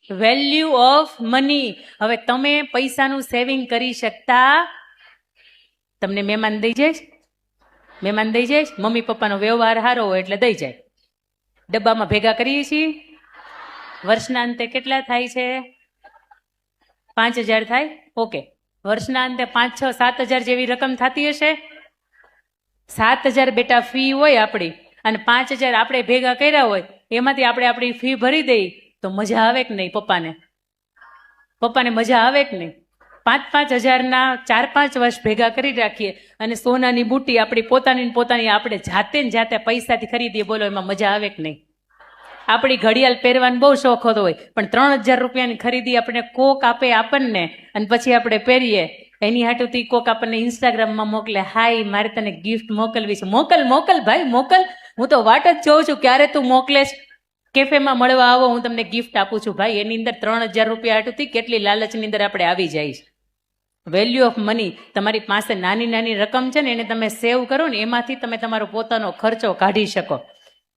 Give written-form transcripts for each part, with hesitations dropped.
Value of money. હવે તમે પૈસાનું સેવિંગ કરી શકતા, તમને મહેમાન દઈ જાય, મહેમાન દઈ જાય, મમ્મી પપ્પાનો વ્યવહાર સારો હોય એટલે દઈ જાય, ડબ્બામાં ભેગા કરીએ છીએ. વર્ષના અંતે કેટલા થાય છે? 5,000 થાય. ઓકે, વર્ષના અંતે 5, 6, 7,000 જેવી રકમ થતી હશે. 7,000 બેટા ફી હોય આપણી, અને 5,000 આપણે ભેગા કર્યા હોય, એમાંથી આપણે આપણી ફી ભરી દઈએ તો મજા આવે કે નહીં? પપ્પાને મજા આવે કે નહીં? 5,000ના 4-5 વર્ષ ભેગા કરી રાખીએ અને સોનાની બુટ્ટી આપણી પોતાની આપણે જાતે પૈસાથી ખરીદીએ. બોલો, એમાં મજા આવે કે નહીં? આપણી ઘડિયાળ પહેરવાનો બહુ શોખ હોતો હોય, પણ 3,000 રૂપિયાની ખરીદી આપણે કોક આપે આપણને, અને પછી આપણે પહેરીએ. એની હાટુથી કોક આપણને ઇન્સ્ટાગ્રામમાં મોકલે, હાય મારે તને ગિફ્ટ મોકલવી છે. મોકલ ભાઈ મોકલ, હું તો વાટ જ જોઉં છું ક્યારે તું મોકલેશ. કેફેમાં મળવા આવો, હું તમને ગિફ્ટ આપું છું. ભાઈ, એની અંદર 3,000 રૂપિયા હાટુથી કેટલી લાલચની અંદર આપણે આવી જાય છે. Value of money. તમારી પાસે નાની રકમ છે ને, એને તમે સેવ કરો ને, એમાંથી તમે તમારો પોતાનો ખર્ચો કાઢી શકો.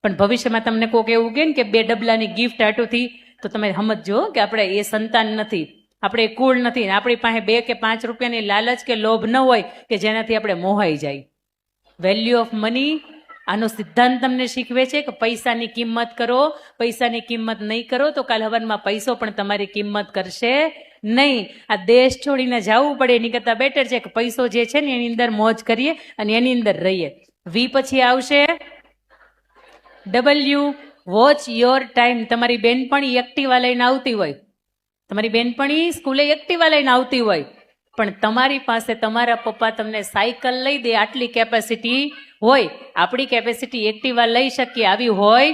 પણ ભવિષ્યમાં તમને કોઈક એવું કહે ને કે 2 ડબલાની ગિફ્ટ હાટુથી, તો તમે સમજો કે આપણે એ સંતાન નથી, આપણે એ કુળ નથી, આપણી પાસે 2 કે 5 રૂપિયાની લાલચ કે લોભ ન હોય કે જેનાથી આપણે મોહાઈ જાય. Value of money. આનો સિદ્ધાંત તમને શીખવે છે કે પૈસાની કિંમત કરો. પૈસાની કિંમત નહીં કરો તો કાલ હવારમાં પૈસો પણ તમારી કિંમત કરશે નહીં. આ દેશ છોડીને જવું પડે એની કરતાં બેટર છે કે પૈસો જે છે ને એની અંદર મોજ કરીએ અને એની અંદર રહીએ. વી પછી આવશે ડબલ્યુ. Watch your time. તમારી બેનપણી એક્ટિવા લઈને આવતી હોય, તમારી બેનપણી સ્કૂલે એક્ટિવા લઈને આવતી હોય, પણ તમારી પાસે તમારા પપ્પા તમને સાયકલ લઈ દે આટલી કેપેસિટી હોય. આપણી કેપેસિટી એક્ટિવા લઈ શકીએ આવી હોય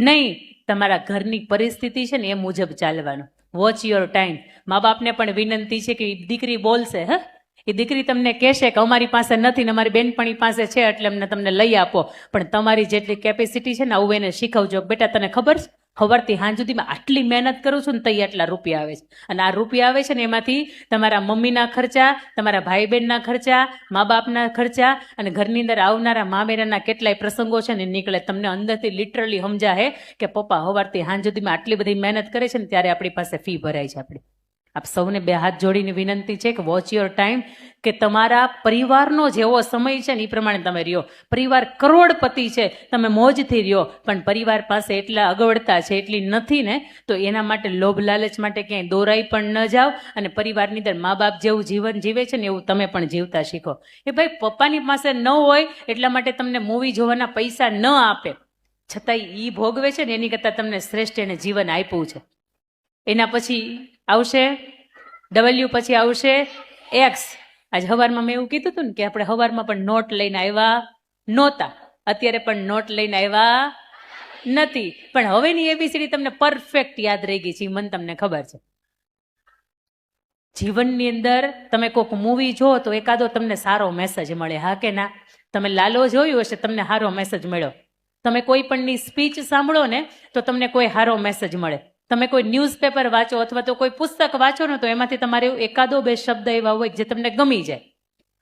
નહીં. તમારા ઘરની પરિસ્થિતિ છે ને એ મુજબ ચાલવાનું. Watch your time. મા બાપને પણ વિનંતી છે કે દીકરી બોલશે, એ દીકરી તમને કહેશે કે અમારી પાસે નથી ને અમારી બેનપણી પાસે છે એટલે અમને તમને લઈ આપો, પણ તમારી જેટલી કેપેસિટી છે ને આવું એને શીખવજો. બેટા તને ખબર છે, ખબરથી હાંજ સુધીમાં આટલી મહેનત કરું છું ને તઈ આટલા રૂપિયા આવે છે, અને આ રૂપિયા આવે છે ને એમાંથી તમારા મમ્મીના ખર્ચા, તમારા ભાઈ બહેનના ખર્ચા, મા બાપના ખર્ચા, અને ઘરની અંદર આવનારા મા બેરાના કેટલાય પ્રસંગો છે ને નીકળે. તમને અંદરથી લિટરલી સમજાય કે પપ્પા સવારથી હાંજ સુધીમાં આટલી બધી મહેનત કરે છે ને ત્યારે આપણી પાસે ફી ભરાય છે. આપણી આપ સૌને 2 હાથ જોડીને વિનંતી છે કે વોચ યોર ટાઈમ, કે તમારા પરિવારનો જેવો સમય છે ને એ પ્રમાણે તમે રહ્યો. પરિવાર કરોડપતિ છે, તમે મોજથી રહ્યો, પણ પરિવાર પાસે એટલા અગવડતા છે, એટલી નથી ને, તો એના માટે લોભ લાલચ માટે ક્યાંય દોરાઈ પણ ન જાઓ. અને પરિવારની અંદર મા બાપ જેવું જીવન જીવે છે ને એવું તમે પણ જીવતા શીખો. એ ભાઈ પપ્પાની પાસે ન હોય એટલા માટે તમને મૂવી જોવાના પૈસા ન આપે, છતાંય એ ભોગવે છે ને એની કરતાં તમને શ્રેષ્ઠ એને જીવન આપ્યું છે. એના પછી આવશે ડબલ્યુ, પછી આવશે એક્સ. આજ હવારમાં મેં એવું કીધું હતું ને કે આપણે હવારમાં પણ નોટ લઈને આવ્યા નહોતા, અત્યારે પણ નોટ લઈને આવ્યા નથી, પણ હવેની એબીસીડી તમને પરફેક્ટ યાદ રહી ગઈ છે. મને તમને ખબર છે. જીવનની અંદર તમે કોઈક મૂવી જો તો એકાદો તમને સારો મેસેજ મળે, હા કે ના? તમે લાલો જોયું હશે, તમને સારો મેસેજ મળ્યો. તમે કોઈ પણની સ્પીચ સાંભળો ને તો તમને કોઈ સારો મેસેજ મળે. તમે કોઈ ન્યૂઝપેપર વાંચો અથવા તો કોઈ પુસ્તક વાંચો ને તો એમાંથી તમારે 1-2 શબ્દ એવા હોય જે તમને ગમી જાય.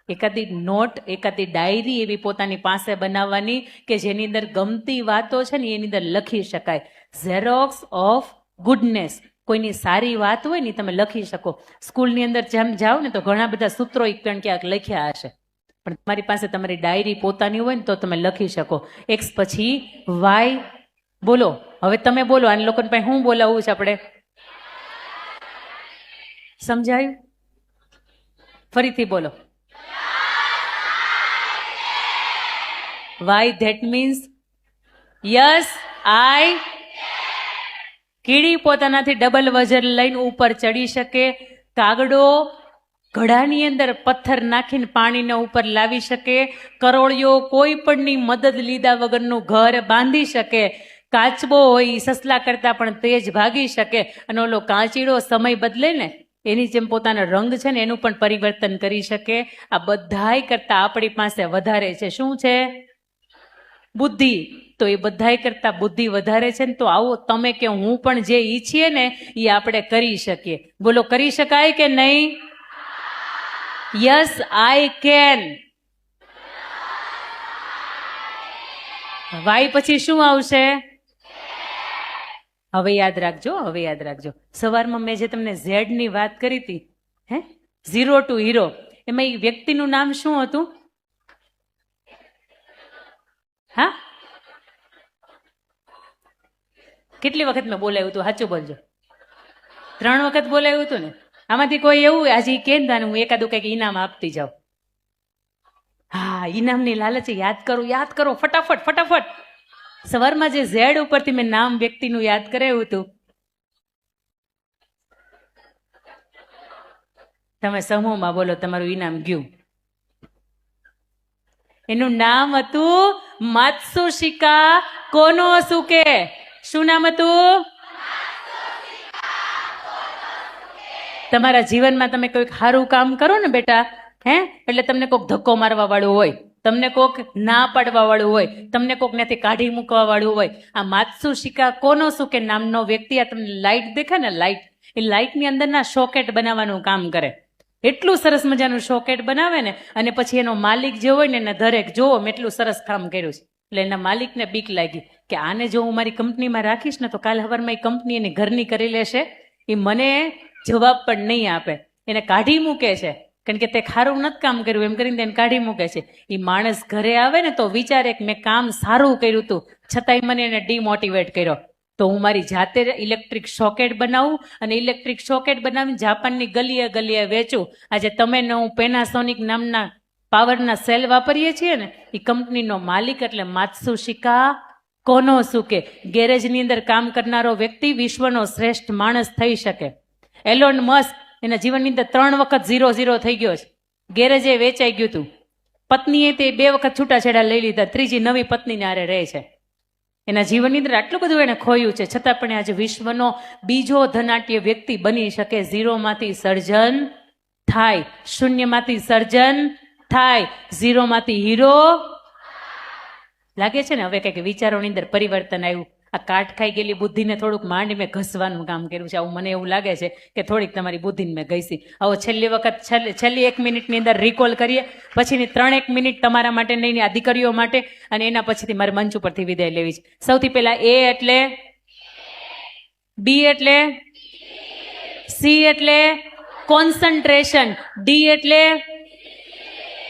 એકાદી નોટ, એકાદી ડાયરી એવી પોતાની પાસે બનાવવાની કે જેની અંદર ગમતી વાતો છે ને એની અંદર લખી શકાય. Xerox of goodness. કોઈની સારી વાત હોય ને તમે લખી શકો. સ્કૂલની અંદર જેમ જાઓ ને તો ઘણા બધા સૂત્રો પણ ક્યાંક લખ્યા હશે, પણ તમારી પાસે તમારી ડાયરી પોતાની હોય ને તો તમે લખી શકો. એક્સ પછી વાય. બોલો હવે તમે બોલો, આને લોકોને પાસે શું બોલાવવું છે આપણે? સમજાયું? ફરીથી બોલો. Y that means yes I. કીડી પોતાનાથી ડબલ વજન લઈને ઉપર ચડી શકે. કાગડો ઘડાની અંદર પથ્થર નાખીને પાણીને ઉપર લાવી શકે. કરોળિયો કોઈ પણની મદદ લીધા વગરનું ઘર બાંધી શકે. કાચબો હોય સસલા કરતા પણ તેજ ભાગી શકે. અને ઓલો કાચીડો સમય બદલે ને એની જેમ પોતાનો રંગ છે ને એનું પણ પરિવર્તન કરી શકે. આ બધાય કરતા આપણી પાસે વધારે છે. શું છે? બુદ્ધિ. તો એ બધાય કરતા બુદ્ધિ વધારે છે ને, તો આવો તમે કે હું પણ જે ઈચ્છીએ ને એ આપણે કરી શકીએ. બોલો, કરી શકાય કે નહીં? Yes I can. વાય પછી શું આવશે? હવે યાદ રાખજો, હવે યાદ રાખજો. સવારમાં મેં જે તમને ઝેડ ની વાત કરી હતી, હે, 0 to હીરો, એમાં એ વ્યક્તિનું નામ શું હતું? હા, કેટલી વખત મેં બોલાવ્યું હતું? સાચું બોલજો. 3 વખત બોલાવ્યું હતું ને. આમાંથી કોઈ એવું આજે કે હું એકાદું કંઈક ઇનામ આપતી જાઉં? હા, ઇનામની લાલચ. યાદ કરો ફટાફટ ફટાફટ. સવારમાં જે ઝેડ ઉપરથી મેં નામ વ્યક્તિનું યાદ કરાવ્યું હતું, તમે સમૂહમાં બોલો, તમારું ઇનામ ગયું. એનું નામ હતું માત્સુશિકા કોનોસુકે. શું નામ હતું? તમારા જીવનમાં તમે કોઈક સારું કામ કરો ને બેટા, હે, એટલે તમને કોઈક ધક્કો મારવા વાળું હોય, તમને કોક ના પાડવા વાળું હોય, તમને કોક ત્યાંથી કાઢી મૂકવા વાળું હોય. આ માત્સુશિકા કોનોસુકે નામનો વ્યક્તિ, આ તમને લાઇટ દેખાય ને, લાઇટ, એ લાઇટની અંદરના સોકેટ બનાવવાનું કામ કરે. એટલું સરસ મજાનું સોકેટ બનાવે ને, અને પછી એનો માલિક જે હોય ને એને દરેક જોવો મેં એટલું સરસ કામ કર્યું છે. એટલે એના માલિકને બીક લાગી કે આને જો હું મારી કંપનીમાં રાખીશ ને તો કાલ સવારમાં એ કંપની એની ઘરની કરી લેશે, એ મને જવાબ પણ નહીં આપે, એને કાઢી મૂકે છે, કારણ કે તે ખારું નથી કામ કર્યું એમ કરીને તેને કાઢી મૂકે છે. એ માણસ ઘરે આવે ને તો વિચારે કે મેં કામ સારું કર્યું હતું, છતાંય મને એને ડિમોટિવેટ કર્યો. તો હું મારી જાતે ઇલેક્ટ્રિક સોકેટ બનાવું અને ઇલેક્ટ્રિક સોકેટ બનાવીને જાપાનની ગલીએ ગલીએ વેચું. આજે તમે ને હું પેનાસોનિક નામના પાવરના સેલ વાપરીએ છીએ ને, એ કંપનીનો માલિક એટલે માત્સુશિકા કોનોસુકે. ગેરેજની અંદર કામ કરનારો વ્યક્તિ વિશ્વનો શ્રેષ્ઠ માણસ થઈ શકે. એલોન મસ્ક, એના જીવનની અંદર 3 વખત 0-0 થઈ ગયો છે. ગેરેજે વેચાઈ ગયું હતું. પત્નીએ તે 2 વખત છૂટાછેડા લઈ લીધા, ત્રીજી નવી પત્નીને આરે રહે છે. એના જીવનની અંદર આટલું બધું એને ખોયું છે, છતાં પણ આજે વિશ્વનો બીજો ધનાટ્ય વ્યક્તિ બની શકે. 0માંથી સર્જન થાય, શૂન્યમાંથી સર્જન થાય, 0માંથી હીરો. લાગે છે ને હવે કંઈક વિચારોની અંદર પરિવર્તન આવ્યું. આ કાટ ખાઈ ગયેલી બુદ્ધિને થોડુંક માંડી મેં ઘસવાનું કામ કર્યું છે. આવું મને એવું લાગે છે કે થોડીક તમારી બુદ્ધિને મેં ઘસી. હવે છેલ્લી વખત છેલ્લી 1 મિનિટની અંદર રિકોલ કરીએ, પછીની 3-1 મિનિટ તમારા માટે નહીં, આ દીકરીઓ માટે, અને એના પછીથી મારે મંચ ઉપરથી વિદાય લેવી છે. સૌથી પહેલા એ એટલે, બી એટલે, સી એટલે કોન્સન્ટ્રેશન, ડી એટલે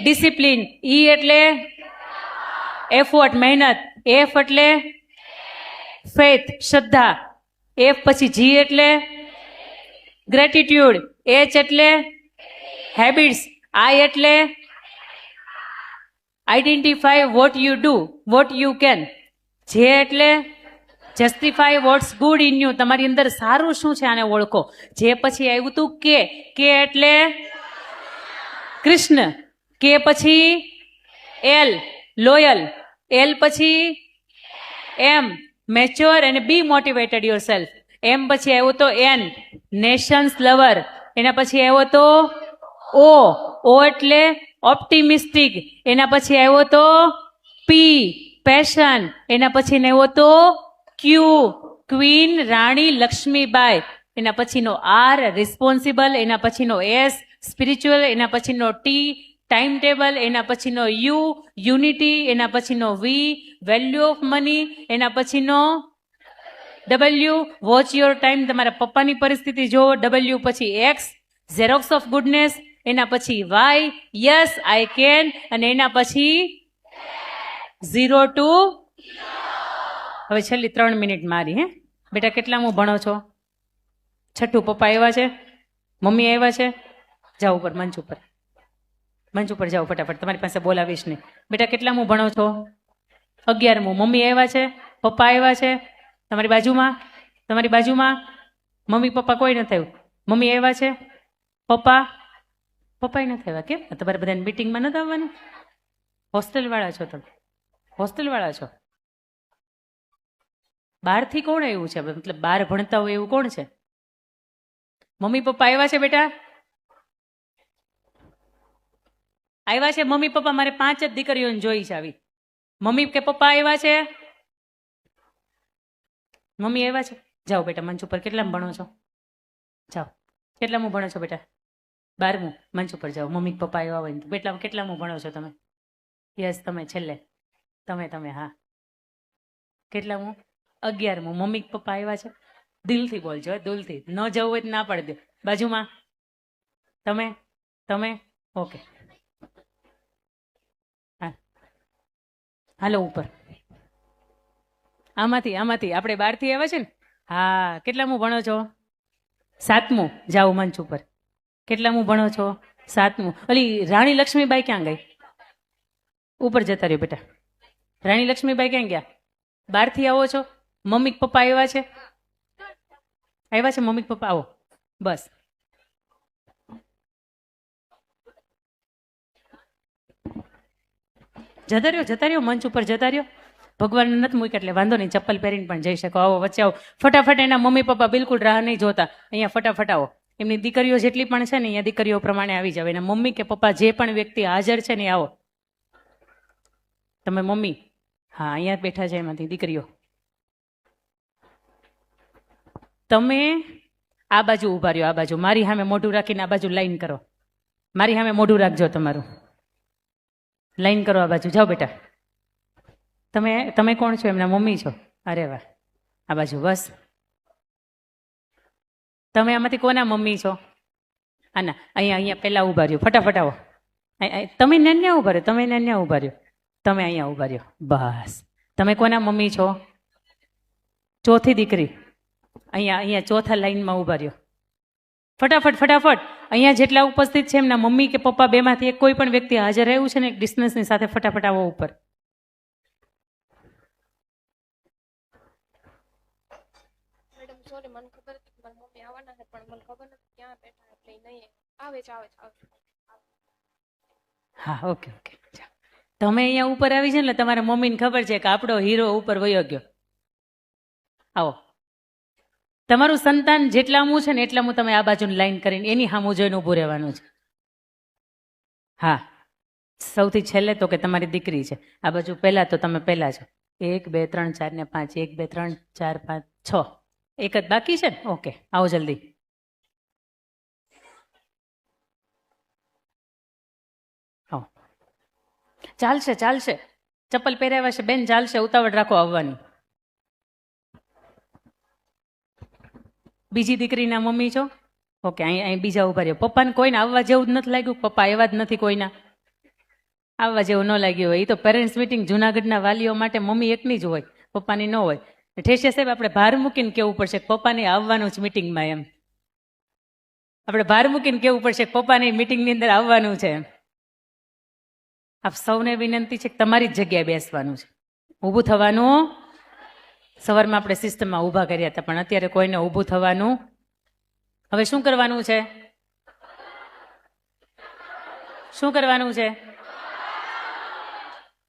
ડિસિપ્લિન, ઈ એટલે એફર્ટ મહેનત, એફ એટલે ફેથ શ્રદ્ધા, એફ પછી જી એટલે ગ્રેટિટ્યુડ, એચ એટલે હેબિટ્સ, આઈ એટલે identify what you do, what you can, J એટલે justify what's good in you, તમારી અંદર સારું શું છે આને ઓળખો. જે પછી આવ્યું તું કે એટલે કૃષ્ણ, કે પછી એલ લોયલ, એલ પછી એમ મેચ્યોર અને બી મોટિવેટેડ યોર સેલ્ફ, એમ પછી આવ્યો તો એન નેશન્સ લવર, એના પછી આવ્યો તો ઓ એટલે ઓપ્ટિમિસ્ટિક, એના પછી આવ્યો તો પી પેશન, એના પછી આવ્યો તો ક્યુ ક્વીન રાણી લક્ષ્મીબાઈ, એના પછીનો આર રિસ્પોન્સિબલ, એના પછીનો એસ સ્પિરિચ્યુઅલ, એના પછીનો ટી ટાઈમ ટેબલ, એના પછીનો યુ યુનિટી, એના પછીનો વી વેલ્યુ ઓફ મની, એના પછીનો ડબલ્યુ વોચ યોર ટાઈમ, તમારા પપ્પાની પરિસ્થિતિ જુઓ, ડબલ્યુ પછી એક્સ ઝેરોક્સ ઓફ ગુડનેસ, એના પછી વાય યસ આઈ કેન, અને એના પછી 0 to. હવે છેલ્લી 3 મિનિટ મારી. હે બેટા, કેટલામું ભણો છો? 6ઠું. પપ્પા આવ્યા છે, મમ્મી આવ્યા છે? જાઓ ઉપર, મંચ ઉપર, મંચ ઉપર જાઓ ફટાફટ, તમારી પાસે બોલાવીશ નહીં. બેટા કેટલામું ભણો છો? 11મું. મમ્મી આવ્યા છે, પપ્પા આવ્યા છે? તમારી બાજુમાં, તમારી બાજુમાં મમ્મી પપ્પા કોઈ નથી આવ્યું? મમ્મી આવ્યા છે, પપ્પાય નથી આવ્યા. કેમ? તમારે બધાને મીટિંગમાં નથી આવવાનું? હોસ્ટેલ વાળા છો તમે? હોસ્ટેલ વાળા છો? બહારથી કોણ આવ્યું છે? મતલબ બહાર ભણતા હોય એવું કોણ છે? મમ્મી પપ્પા આવ્યા છે બેટા? આવ્યા છે મમ્મી પપ્પા? મારે 5 જ દીકરીઓને જોઈ છે આવી. મમ્મી કે પપ્પા આવ્યા છે? મમ્મી આવ્યા છે? જાઓ બેટા મંચ ઉપર. કેટલામાં ભણો છો? જાઓ. કેટલામાં ભણો છો બેટા? 12મું. મંચ ઉપર જાઓ. મમ્મી પપ્પા આવ્યા હોય ને બેટા કેટલામાં ભણો છો તમે? યસ, તમે છેલ્લે. તમે હા. કેટલામાં? 11મું. મમ્મી પપ્પા આવ્યા છે? દિલથી બોલજો, દિલથી. ન જવું હોય તો ના પાડી દો. બાજુમાં તમે તમે ઓકે. હા, હાલો ઉપર. આમાંથી આપણે બહારથી આવ્યા છે ને. હા, કેટલામું ભણો છો? 7મું. જાઓ મંચ ઉપર. કેટલામું ભણો છો? 7મું. ઓલી રાણી લક્ષ્મીબાઈ ક્યાં ગઈ? ઉપર જતા રહ્યો બેટા. રાણી લક્ષ્મીબાઈ ક્યાં ગયા? બહારથી આવો છો? મમ્મી પપ્પા આવ્યા છે? આવ્યા છે મમ્મી પપ્પા? આવો બસ. જતા રહ્યો મંચ ઉપર જતા રહ્યો. ભગવાન નથી મૂક્યા એટલે વાંધો નહીં, ચપ્પલ પહેરીને પણ જઈ શકો. આવો વચ્ચે આવો ફટાફટ. એના મમ્મી પપ્પા બિલકુલ રાહ નહીં જોતા. અહીંયા ફટાફટ આવો. એમની દીકરીઓ જેટલી પણ છે ને અહીંયા દીકરીઓ પ્રમાણે આવી જાવ. એના મમ્મી કે પપ્પા જે પણ વ્યક્તિ હાજર છે ને આવો. તમે મમ્મી? હા, અહીંયા બેઠા છે એમાંથી દીકરીઓ. તમે આ બાજુ ઊભા રહ્યો, આ બાજુ મારી સામે મોઢું રાખીને આ બાજુ લાઈન કરો. મારી સામે મોઢું રાખજો તમારું. લાઈન કરો આ બાજુ. જાઓ બેટા. તમે કોણ છો? એમના મમ્મી છો? અરે વાહ. આ બાજુ બસ. તમે આમાંથી કોના મમ્મી છો? આના. અહીંયા પહેલા ઊભા રહ્યો. ફટાફટ આવો. તમે ન્યા ઊભા રહ્યો. તમે ન્યા ઊભા રહ્યો. તમે અહીંયા ઊભા રહ્યો. બસ. તમે કોના મમ્મી છો? ચોથી દીકરી. અહીંયા ચોથા લાઈનમાં ઊભા રહ્યો. ફટાફટ. અહીંયા જેટલા ઉપસ્થિત છે એમના મમ્મી કે પપ્પા બેમાંથી એક કોઈ પણ વ્યક્તિ હાજર રહ્યું છે ને એક ડિસ્ટન્સની સાથે ફટાફટ આવો ઉપર. હા, ઓકે. તમે અહીંયા ઉપર આવી છે ને તમારા મમ્મીને ખબર છે કે આપણો હીરો ઉપર વયો ગયો. આવો. તમારું સંતાન જેટલામું છે ને એટલામું તમે આ બાજુની લાઈન કરીને એની સામું જોઈને ઊભું રહેવાનું છે. હા, સૌથી છેલ્લે તો કે તમારી દીકરી છે. આ બાજુ પહેલા તો તમે પહેલા છો. 1 2 3 4 ને 5. 1 2 3 4 5 6. એક જ બાકી છે ને? ઓકે, આવો જલ્દી. આવો. ચાલશે. ચપ્પલ પહેરાવ્યા છે બેન, ચાલશે. ઉતાવળ રાખો આવવાની. બીજી દીકરીના મમ્મી છો? ઓકે, અહીં બીજા ઉભા રહ્યો. પપ્પાને કોઈને આવવા જેવું જ નથી લાગ્યું? પપ્પા આવ્યા જ નથી કોઈના? આવવા જેવું ન લાગ્યું હોય. એ તો પેરેન્ટ્સ મિટિંગ જુનાગઢના વાલીઓ માટે મમ્મી એકની જ હોય, પપ્પાની ન હોય. ઠેસિયા સાહેબ આપણે ભાર મૂકીને કેવું પડશે કે પપ્પાને આવવાનું જ મિટિંગમાં. એમ આપણે ભાર મૂકીને કેવું પડશે કે પપ્પાની મિટિંગની અંદર આવવાનું છે. એમ આપ સૌને વિનંતી છે કે તમારી જ જગ્યાએ બેસવાનું છે, ઊભું થવાનું. સવારમાં આપણે સિસ્ટમમાં ઊભા કર્યા હતા પણ અત્યારે કોઈને ઊભું થવાનું. હવે શું કરવાનું છે?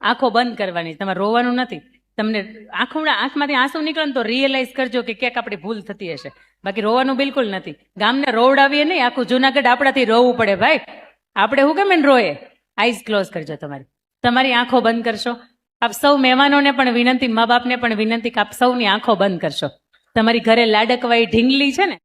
આંખો બંધ કરવાની. તમારે રોવાનું નથી. તમને આંખમાંથી આંસુ નીકળે ને તો રિયલાઇઝ કરજો કે ક્યાંક આપણી ભૂલ થતી હશે. બાકી રોવાનું બિલકુલ નથી. ગામને રોવડાવીએ નહીં, આખું જુનાગઢ આપણાથી રોવું પડે ભાઈ. આપણે શું કેમ એને રોએ? આઈઝ ક્લોઝ કરજો. તમારી આંખો બંધ કરશો. આપ સૌ મહેમાનોને પણ વિનંતી, મા બાપને પણ વિનંતી કે આપ સૌની આંખો બંધ કરશો. તમારી ઘરે લાડકવાઈ ઢીંગલી છે ને